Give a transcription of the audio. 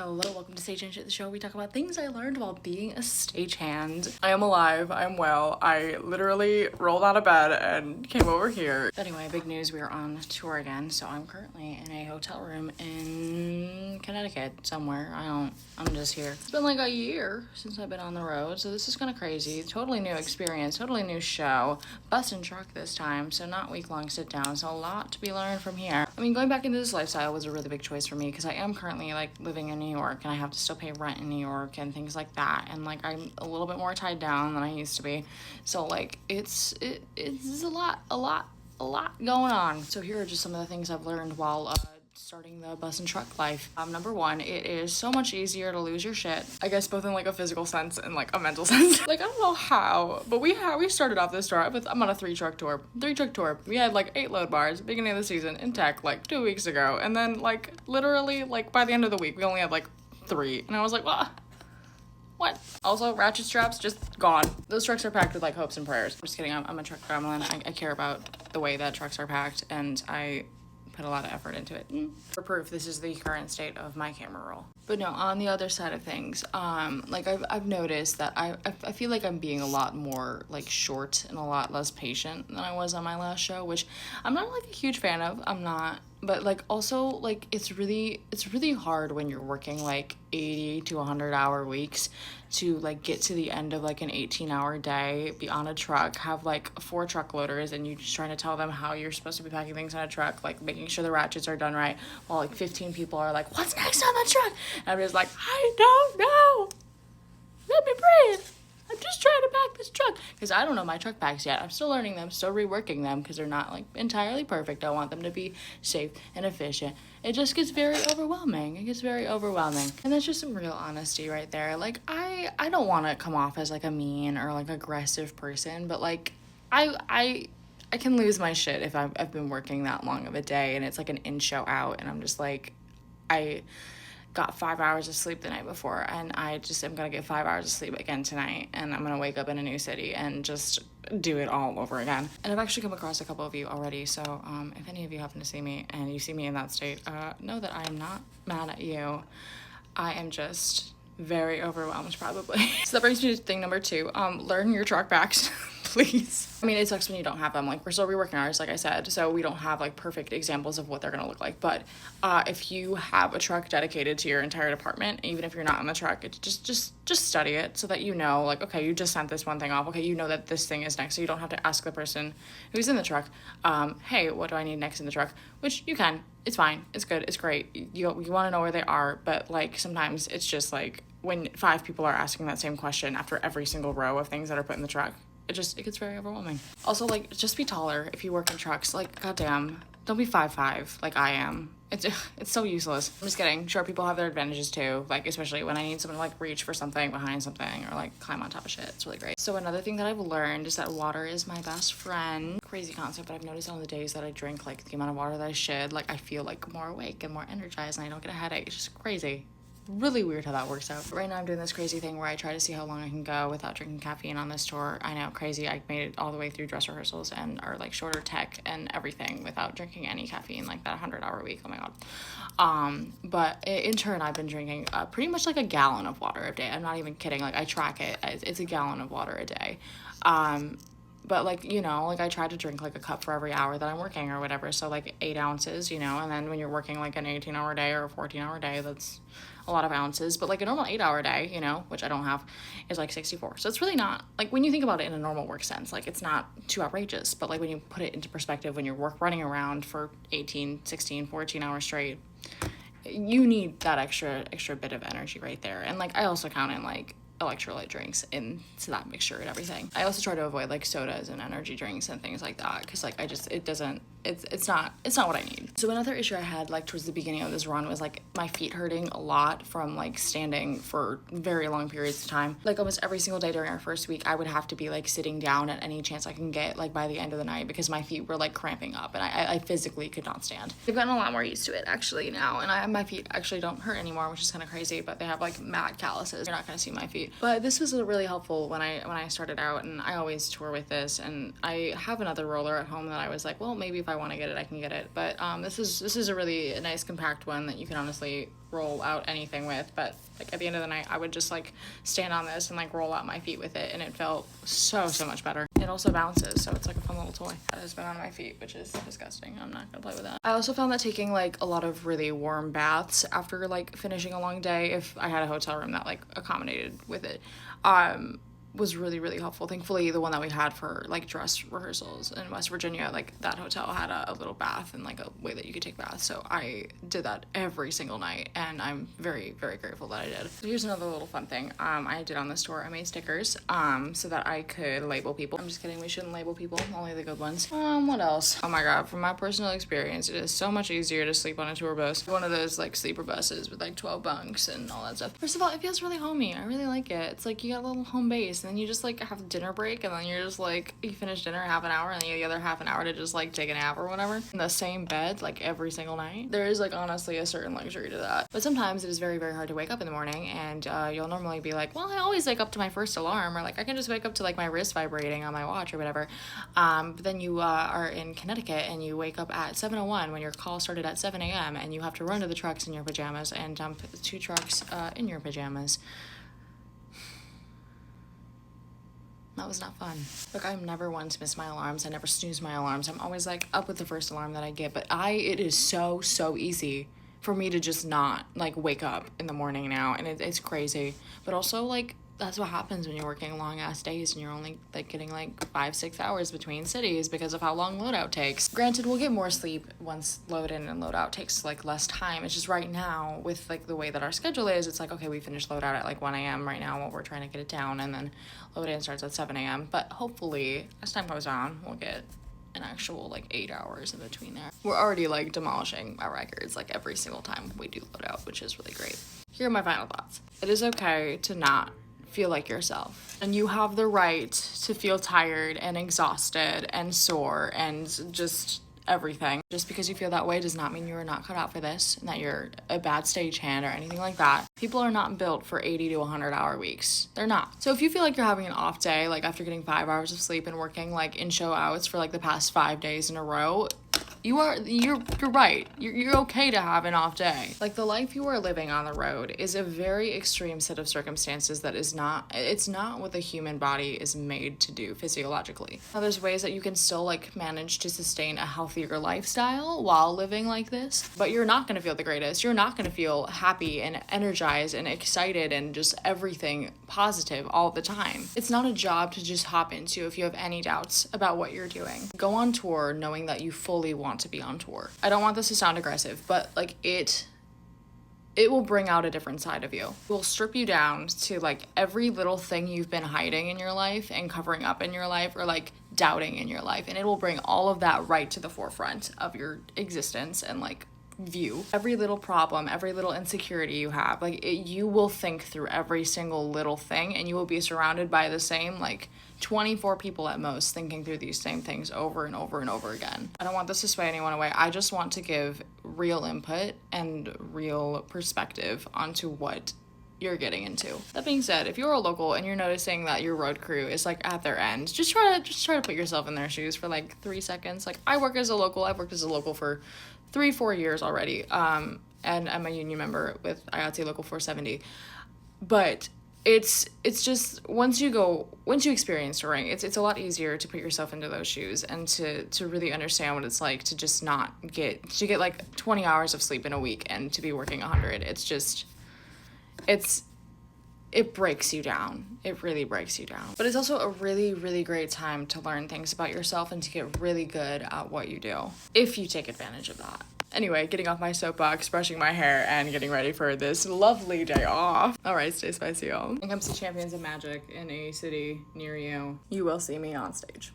Hello, welcome to Stagehand, the show where we talk about things I learned while being a stagehand. I am alive, I am well. I literally rolled out of bed and came over here. Anyway, big news, we are on tour again. So I'm currently in a hotel room in Connecticut somewhere. I'm just here. It's been like a year since I've been on the road, so this is kind of crazy. Totally new experience, totally new show. Bus and truck this time, so not week-long sit down. So a lot to be learned from here. I mean, going back into this lifestyle was a really big choice for me because I am currently like living in New York and I have to still pay rent in New York and things like that, and like I'm a little bit more tied down than I used to be, so like it's a lot going on. So here are just some of the things I've learned while starting the bus and truck life. Number one, it is so much easier to lose your shit, I guess, both in like a physical sense and like a mental sense. Like I don't know how, but we started off this tour I'm on a three truck tour. We had like 8 load bars beginning of the season in tech like 2 weeks ago, and then like literally like by the end of the week we only had like 3, and I was like, what? Also, ratchet straps just gone. Those trucks are packed with like hopes and prayers. I'm just kidding. I'm a truck gremlin. I care about the way that trucks are packed, and I put a lot of effort into it. For proof, this is the current state of my camera roll. But no, on the other side of things, like I've noticed that I feel like I'm being a lot more like short and a lot less patient than I was on my last show, which I'm not like a huge fan of. I'm not. But like also like it's really hard when you're working like 80 to 100 hour weeks to like get to the end of like an 18-hour day, be on a truck, have like 4 truck loaders, and you just trying to tell them how you're supposed to be packing things on a truck, like making sure the ratchets are done right, while like 15 people are like, what's next on the truck? And I'm just like, I don't know. Let me breathe. I'm just trying to pack this truck because I don't know my truck packs yet. I'm still learning them, still reworking them because they're not like entirely perfect. I want them to be safe and efficient. It just gets very overwhelming. And that's just some real honesty right there. Like I don't want to come off as like a mean or like aggressive person, but like I can lose my shit if I've been working that long of a day and it's like an in show out, and I'm just like, I got 5 hours of sleep the night before, and I just am gonna get 5 hours of sleep again tonight, and I'm gonna wake up in a new city and just do it all over again. And I've actually come across a couple of you already, so if any of you happen to see me and you see me in that state, know that I am not mad at you. I am just very overwhelmed probably. So that brings me to thing number 2, learn your truck packs. Please. I mean, it sucks when you don't have them. Like, we're still reworking ours, like I said, so we don't have like perfect examples of what they're gonna look like. But if you have a truck dedicated to your entire department, even if you're not on the truck, it's just study it so that you know, like, okay, you just sent this one thing off. Okay, you know that this thing is next, so you don't have to ask the person who's in the truck, hey, what do I need next in the truck? Which you can. It's fine. It's good. It's great. You want to know where they are, but like sometimes it's just like when 5 people are asking that same question after every single row of things that are put in the truck, it gets very overwhelming. Also, like, just be taller if you work in trucks. Like, goddamn, don't be 5'5" like I am. It's so useless. I'm just kidding. Sure, people have their advantages too, like especially when I need someone to like reach for something behind something or like climb on top of shit. It's really great. So another thing that I've learned is that water is my best friend. Crazy concept, but I've noticed on the days that I drink like the amount of water that I should, like I feel like more awake and more energized and I don't get a headache. It's just crazy. Really weird how that works out. Right now I'm doing this crazy thing where I try to see how long I can go without drinking caffeine on this tour. I know, crazy. I made it all the way through dress rehearsals and our like shorter tech and everything without drinking any caffeine, like that 100-hour week. Oh my god. But in turn I've been drinking pretty much like a gallon of water a day. I'm not even kidding. Like I track it. It's a gallon of water a day. But like, you know, like I try to drink like a cup for every hour that I'm working or whatever. So like 8 ounces, you know, and then when you're working like an 18-hour day or a 14-hour day, that's a lot of ounces. But like a normal 8-hour day, you know, which I don't have, is like 64. So it's really not, like when you think about it in a normal work sense, like it's not too outrageous. But like when you put it into perspective, when you're running around for 18, 16, 14 hours straight, you need that extra bit of energy right there. And like I also count in like electrolyte drinks into that mixture and everything. I also try to avoid like sodas and energy drinks and things like that because like it's not what I need. So another issue I had like towards the beginning of this run was like my feet hurting a lot from like standing for very long periods of time. Like almost every single day during our first week I would have to be like sitting down at any chance I can get like by the end of the night because my feet were like cramping up and I physically could not stand. I've gotten a lot more used to it actually now, and my feet actually don't hurt anymore, which is kind of crazy, but they have like mad calluses. You're not gonna see my feet. But this was really helpful when I started out, and I always tour with this, and I have another roller at home that I was like, well, maybe if I want to get it, I can get it. But this is a really nice compact one that you can honestly roll out anything with. But like at the end of the night, I would just like stand on this and like roll out my feet with it, and it felt so much better. It also bounces, so it's like a fun little toy. That has been on my feet, which is disgusting. I'm not gonna play with that. I also found that taking like a lot of really warm baths after like finishing a long day, if I had a hotel room that like accommodated with it, was really helpful. Thankfully, the one that we had for like dress rehearsals in West Virginia, like that hotel had a little bath and like a way that you could take baths, so I did that every single night, and I'm very grateful that I did. So here's another little fun thing I did on this tour. I made stickers so that I could label people. I'm just kidding, we shouldn't label people, only the good ones. What else? Oh my god, from my personal experience, it is so much easier to sleep on a tour bus, one of those like sleeper buses with like 12 bunks and all that stuff. First of all, it feels really homey. I really like it. It's like you got a little home base, and then you just like have a dinner break, and then you're just like, you finish dinner half an hour, and then you have the other half an hour to just like take a nap or whatever in the same bed like every single night. There is like honestly a certain luxury to that. But sometimes it is very hard to wake up in the morning, and you'll normally be like, well, I always wake up to my first alarm, or like I can just wake up to like my wrist vibrating on my watch or whatever. But then you are in Connecticut and you wake up at 7:01 when your call started at 7 a.m. and you have to run to the trucks in your pajamas and dump 2 trucks in your pajamas. That was not fun. Look, I'm never one to miss my alarms. I never snooze my alarms. I'm always like up with the first alarm that I get. But it is so easy for me to just not like wake up in the morning now, and it's crazy. But also like that's what happens when you're working long ass days and you're only like getting like 5-6 hours between cities because of how long loadout takes. Granted, we'll get more sleep once load in and load out takes like less time. It's just right now with like the way that our schedule is, it's like, okay, we finished load out at like 1 a.m. right now while we're trying to get it down, and then load in starts at 7 a.m. But hopefully as time goes on, we'll get an actual like 8 hours in between there. We're already like demolishing our records like every single time we do load out, which is really great. Here are my final thoughts. It is okay to not feel like yourself, and you have the right to feel tired and exhausted and sore and just everything. Just because you feel that way does not mean you are not cut out for this and that you're a bad stagehand or anything like that. People are not built for 80 to 100 hour weeks. They're not. So if you feel like you're having an off day, like after getting 5 hours of sleep and working like in show outs for like the past 5 days in a row, you're right. You're okay to have an off day. Like the life you are living on the road is a very extreme set of circumstances that it's not what the human body is made to do physiologically. Now there's ways that you can still like manage to sustain a healthier lifestyle while living like this, but you're not going to feel the greatest. You're not going to feel happy and energized and excited and just everything positive all the time. It's not a job to just hop into if you have any doubts about what you're doing. Go on tour knowing that you fully want to be on tour. I don't want this to sound aggressive, but like it will bring out a different side of you. It will strip you down to like every little thing you've been hiding in your life and covering up in your life, or like doubting in your life, and it will bring all of that right to the forefront of your existence and like view. Every little problem, every little insecurity you have, like you will think through every single little thing, and you will be surrounded by the same like 24 people at most thinking through these same things over and over and over again. I don't want this to sway anyone away. I just want to give real input and real perspective onto what you're getting into. That being said, if you're a local and you're noticing that your road crew is like at their end, just try to put yourself in their shoes for like 3 seconds. Like I've worked as a local for 3-4 years already, and I'm a union member with IATSE Local 470, but it's just once you experience touring, it's a lot easier to put yourself into those shoes and to really understand what it's like to just not get like 20 hours of sleep in a week and to be working 100. It breaks you down. It really breaks you down. But it's also a really great time to learn things about yourself and to get really good at what you do, if you take advantage of that. Anyway, getting off my soapbox, brushing my hair, and getting ready for this lovely day off. All right, stay spicy, y'all. When it comes to Champions of Magic in a city near you, you will see me on stage.